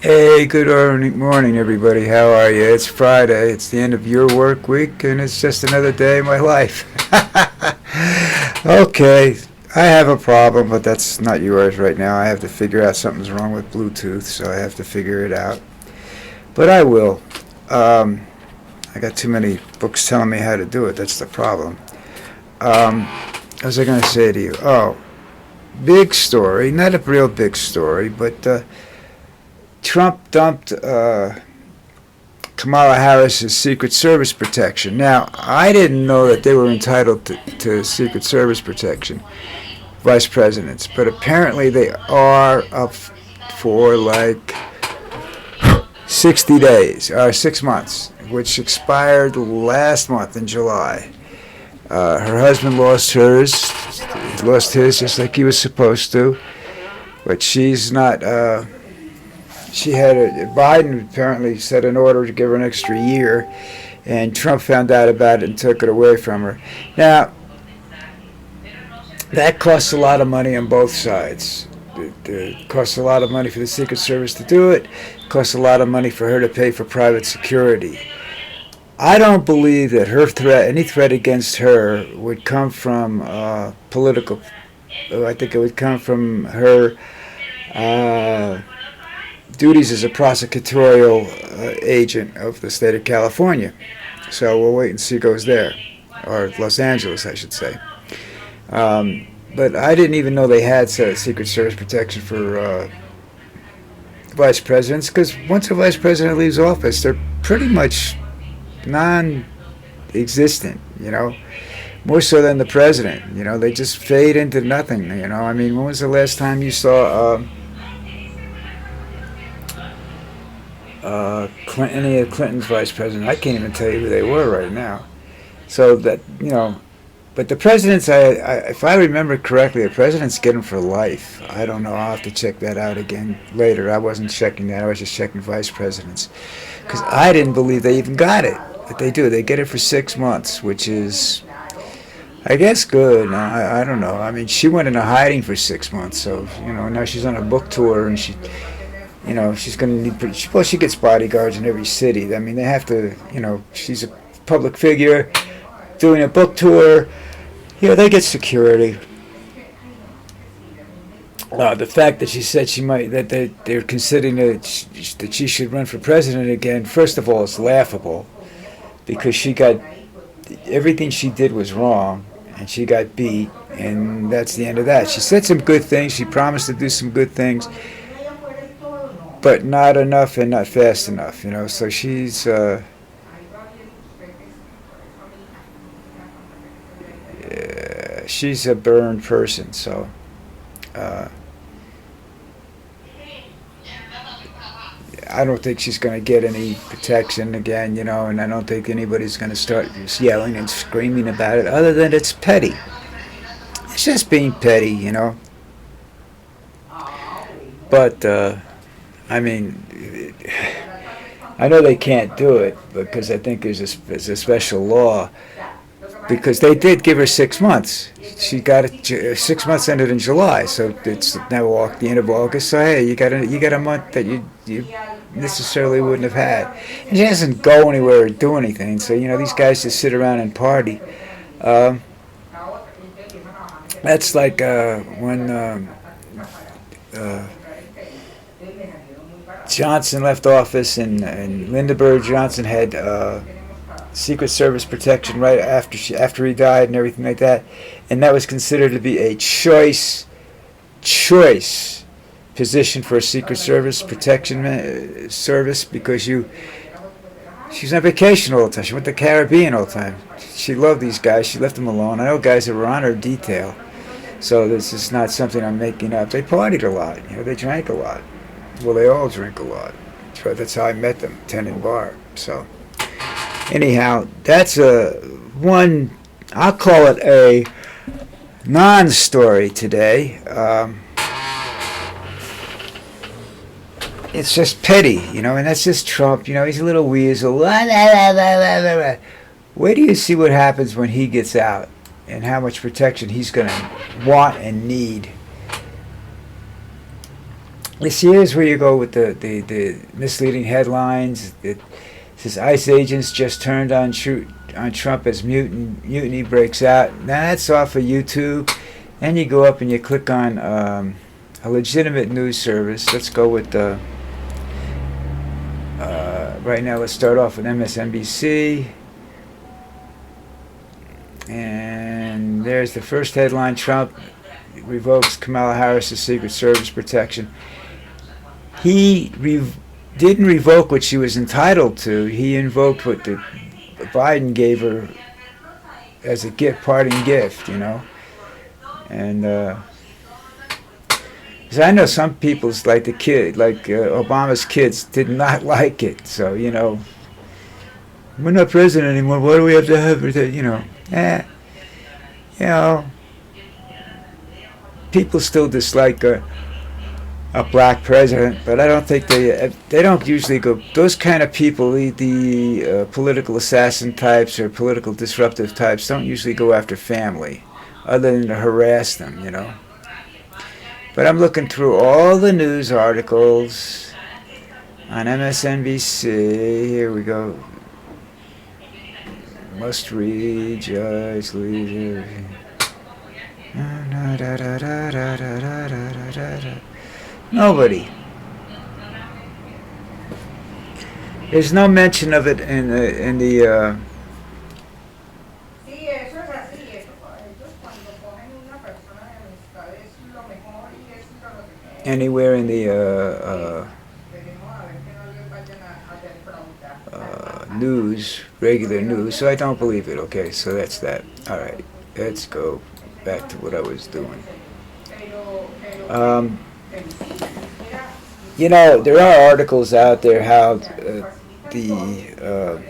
Hey, good morning, everybody. How are you? It's Friday. It's the end of your work week, and it's just another day in my life. Okay, I have a problem, but that's not yours right now. I have to figure out something's wrong with Bluetooth, so I have to figure it out. But I will. Um, I got too many books telling me how to do it. That's the problem. What was I going to say to you? Oh, big story. Not a real big story, but Trump dumped Kamala Harris's Secret Service protection. Now, I didn't know that they were entitled to Secret Service protection, vice presidents, but apparently they are up for like 60 days, or 6 months, which expired last month in July. Her husband lost his just like he was supposed to, but she's not. Biden apparently set an order to give her an extra year, and Trump found out about it and took it away from her. Now, that costs a lot of money on both sides. It costs a lot of money for the Secret Service to do it. It costs a lot of money for her to pay for private security. I don't believe that any threat against her, would come from political. I think it would come from her duties as a prosecutorial agent of the state of California. So we'll wait and see who goes there, or Los Angeles, I should say. But I didn't even know they had Secret Service protection for vice presidents, because once a vice president leaves office, they're pretty much non-existent, more so than the president. They just fade into nothing. I mean, when was the last time you saw any of Clinton's vice presidents? I can't even tell you who they were right now. So that, but the presidents, if I remember correctly, the presidents get them for life. I don't know. I'll have to check that out again later. I wasn't checking that. I was just checking vice presidents, because I didn't believe they even got it. But they do. They get it for 6 months, which is, I guess, good. I don't know. I mean, she went into hiding for 6 months, so now she's on a book tour, and she's going to need. Well, she gets bodyguards in every city. I mean, they have to. She's a public figure doing a book tour. They get security. The fact that she said they're considering that she should run for president again. First of all, it's laughable, because everything she did was wrong, and she got beat, and that's the end of that. She said some good things. She promised to do some good things, but not enough and not fast enough. So she's a burned person. So. I don't think she's going to get any protection again, and I don't think anybody's going to start yelling and screaming about it, other than it's petty. It's just being petty. But, I mean, I know they can't do it, because I think there's a special law, because they did give her 6 months. She got it. 6 months ended in July, so it's now the end of August. So hey, you got a month that you necessarily wouldn't have had. And she doesn't go anywhere or do anything. So these guys just sit around and party. That's like when Johnson left office, and Lyndon B. Johnson had Secret Service protection right after he died and everything like that, and that was considered to be a choice position for a Secret Service protection service, because she's on vacation all the time. She went to the Caribbean all the time. She loved these guys. She left them alone. I know guys that were on her detail, so this is not something I'm making up. They partied a lot. They drank a lot. Well, they all drink a lot. That's how I met them, tending bar. So. Anyhow, that's one. I'll call it a non-story today. It's just petty, and that's just Trump. He's a little weasel. Wait do you see what happens when he gets out, and how much protection he's going to want and need. This here's where you go with the misleading headlines. It says ICE agents just turned on Trump as mutiny breaks out. Now that's off of YouTube. And you go up and you click on a legitimate news service. Let's go with the. Right now, let's start off with MSNBC. And there's the first headline: Trump revokes Kamala Harris's Secret Service protection. He didn't revoke what she was entitled to. He invoked what the Biden gave her as a parting gift, you know. And because I know some people's like Obama's kids did not like it. So, you know, we're not president anymore. Why do we have to have it? You know, you know, people still dislike a black president, but I don't think they don't usually go. Those kind of people, the political assassin types or political disruptive types, don't usually go after family, other than to harass them, you know. But I'm looking through all the news articles on MSNBC. Here we go. Must read, judge, leader. Nobody. There's no mention of it in the anywhere in the news, regular news, so I don't believe it. Okay, so that's that. All right, let's go back to what I was doing. You know, there are articles out there how the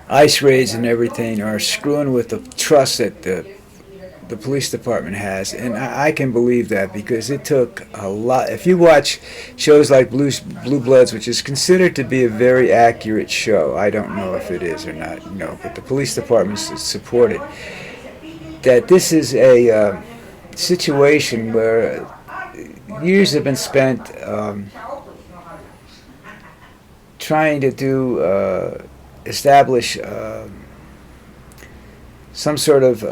ICE raids and everything are screwing with the trust that the police department has, and I can believe that because it took a lot. If you watch shows like Blue Bloods, which is considered to be a very accurate show, I don't know if it is or not, you know, but the police department support it. That this is a situation where years have been spent trying to establish some sort of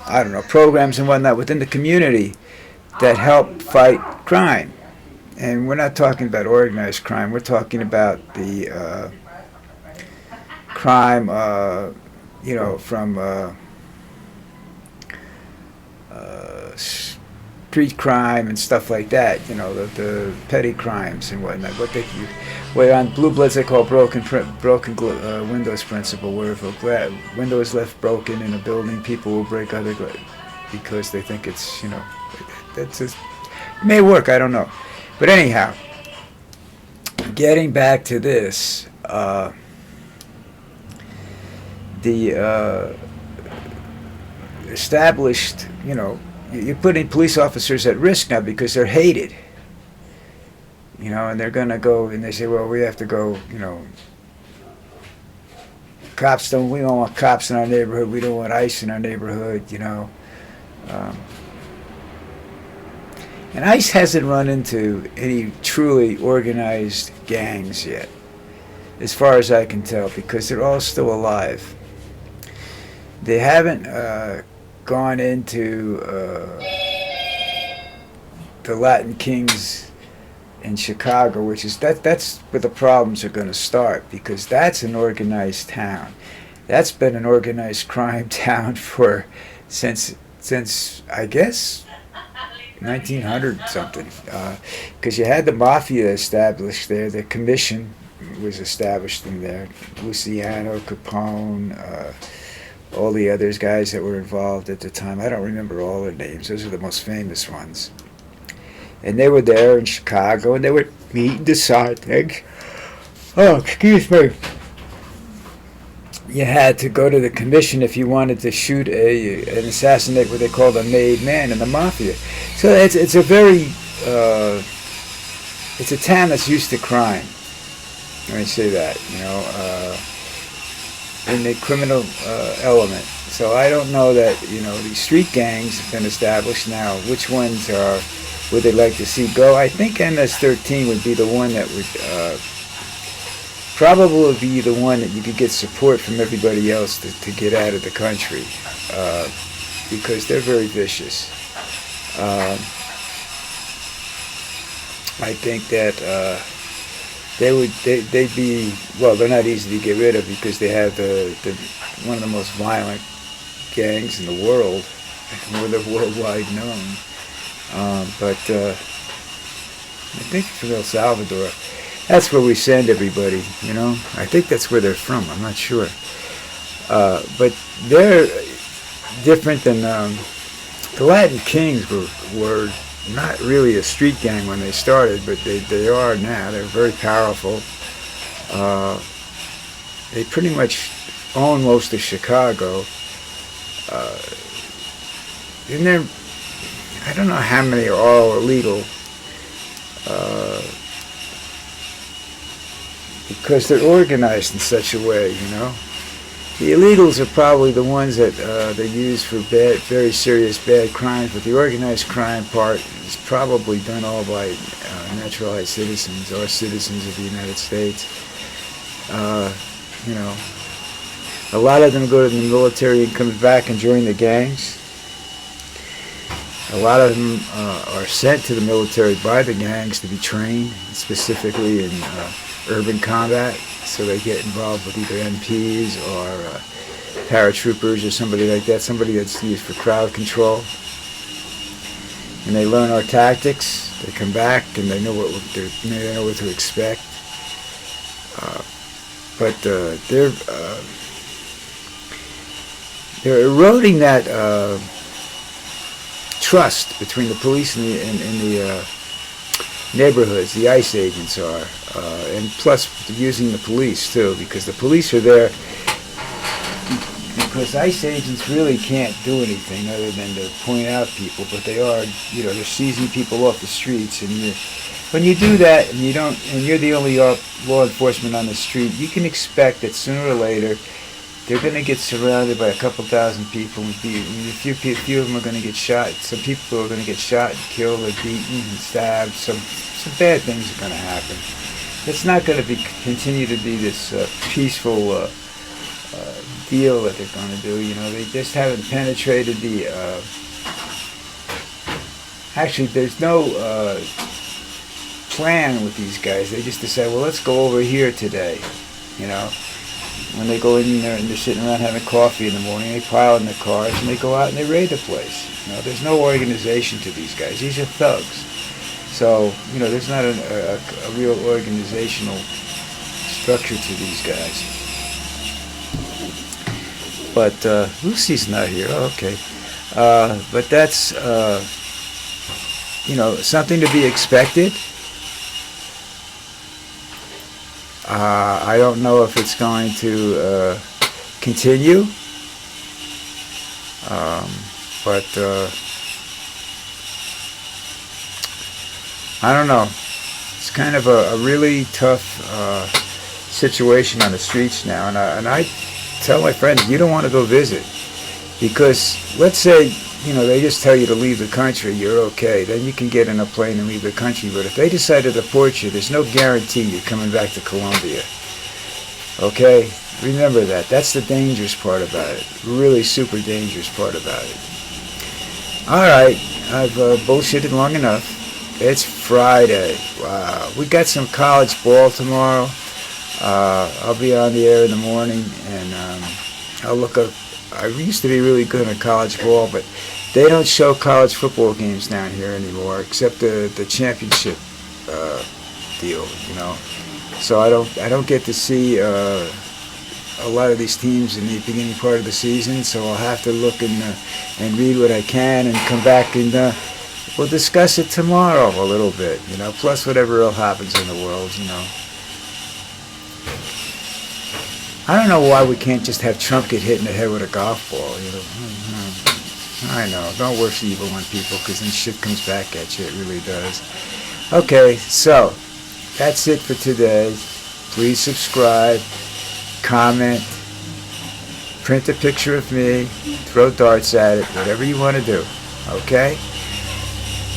I don't know, programs and whatnot within the community that help fight crime. And we're not talking about organized crime. We're talking about the crime, you know, from street crime and stuff like that. You know, the petty crimes and whatnot. Where on Blue Bloods they call broken windows principle, where if a window is left broken in a building, people will break other because they think it's, you know, that's just, it may work, I don't know. But anyhow, getting back to this, the established, you know, you're putting police officers at risk now because they're hated. You know, and they're going to go, and they say, well, we have to go, you know, we don't want cops in our neighborhood, we don't want ICE in our neighborhood, you know. And ICE hasn't run into any truly organized gangs yet, as far as I can tell, because they're all still alive. They haven't gone into the Latin Kings in Chicago, which is that's where the problems are going to start, because that's an organized town. That's been an organized crime town for since I guess 1900 something, because you had the mafia established there. The commission was established in there. Luciano, Capone, all the others guys that were involved at the time. I don't remember all their names. Those are the most famous ones. And they were there in Chicago, and they would meet and decide things. Oh, excuse me. You had to go to the commission if you wanted to shoot and assassinate what they called a made man in the mafia. So it's a very it's a town that's used to crime. Let me say that, you know. in the criminal element. So I don't know that, these street gangs have been established now. Which ones would they like to see go? I think MS-13 would be the one that would probably be the one that you could get support from everybody else to get out of the country, because they're very vicious. I think that they'd be, well, they're not easy to get rid of because they have the one of the most violent gangs in the world, where they're worldwide known. But I think from El Salvador, that's where we send everybody, I think that's where they're from, I'm not sure. But they're different than, the Latin Kings were not really a street gang when they started, but they are now. They're very powerful. They pretty much own most of Chicago. And they're, I don't know how many are all illegal, because they're organized in such a way, The illegals are probably the ones that they use for very serious bad crimes, but the organized crime part is probably done all by naturalized citizens or citizens of the United States. A lot of them go to the military and come back and join the gangs. A lot of them are sent to the military by the gangs to be trained, specifically in urban combat. So they get involved with either MPs or paratroopers or somebody like that, somebody that's used for crowd control. And they learn our tactics. They come back and they know what to expect. But they're eroding that trust between the police and the neighborhoods. The ICE agents are, and plus using the police too, because the police are there because ICE agents really can't do anything other than to point out people, but they are, they're seizing people off the streets, and when you do that and you're the only law enforcement on the street, you can expect that sooner or later they're going to get surrounded by a couple thousand people, and a few of them are going to get shot. Some people are going to get shot and killed or beaten and stabbed. Some bad things are going to happen. It's not going to continue to be this peaceful deal that they're going to do. They just haven't penetrated the. Actually, there's no plan with these guys. They just decide, well, let's go over here today. When they go in there and they're sitting around having coffee in the morning, they pile in their cars and they go out and they raid the place. There's no organization to these guys. These are thugs. So, there's not a real organizational structure to these guys. But Lucy's not here. Oh, okay. But that's, something to be expected. I don't know if it's going to continue, but I don't know. It's kind of a really tough situation on the streets now, and I tell my friends, you don't want to go visit, because let's say they just tell you to leave the country, you're okay. Then you can get in a plane and leave the country. But if they decide to deport you, there's no guarantee you're coming back to Colombia. Okay? Remember that. That's the dangerous part about it. Really super dangerous part about it. Alright, I've bullshitted long enough. It's Friday. Wow. We got some college ball tomorrow. I'll be on the air in the morning, and I'll look up. I used to be really good at college ball, but they don't show college football games down here anymore, except the championship deal, So I don't get to see a lot of these teams in the beginning part of the season. So I'll have to look and read what I can and come back, and we'll discuss it tomorrow a little bit, Plus whatever else happens in the world, I don't know why we can't just have Trump get hit in the head with a golf ball, I know. Don't wish evil on people, because then shit comes back at you. It really does. Okay, so that's it for today. Please subscribe, comment, Print a picture of me, throw darts at it, whatever you want to do, okay?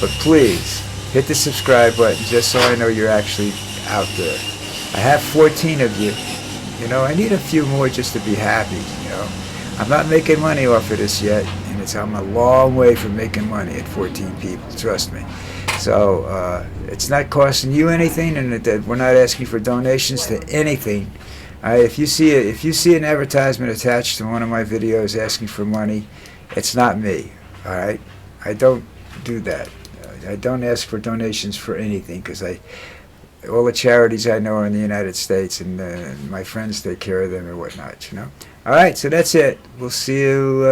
But please, hit the subscribe button just so I know you're actually out there. I have 14 of you. You know, I need a few more just to be happy, you know. I'm not making money off of this yet, and I'm a long way from making money at 14 people, trust me. So it's not costing you anything, and we're not asking for donations to anything. If you see an advertisement attached to one of my videos asking for money, it's not me. All right, I don't do that. I don't ask for donations for anything because all the charities I know are in the United States, and my friends take care of them and whatnot. You know. All right, so that's it. We'll see you.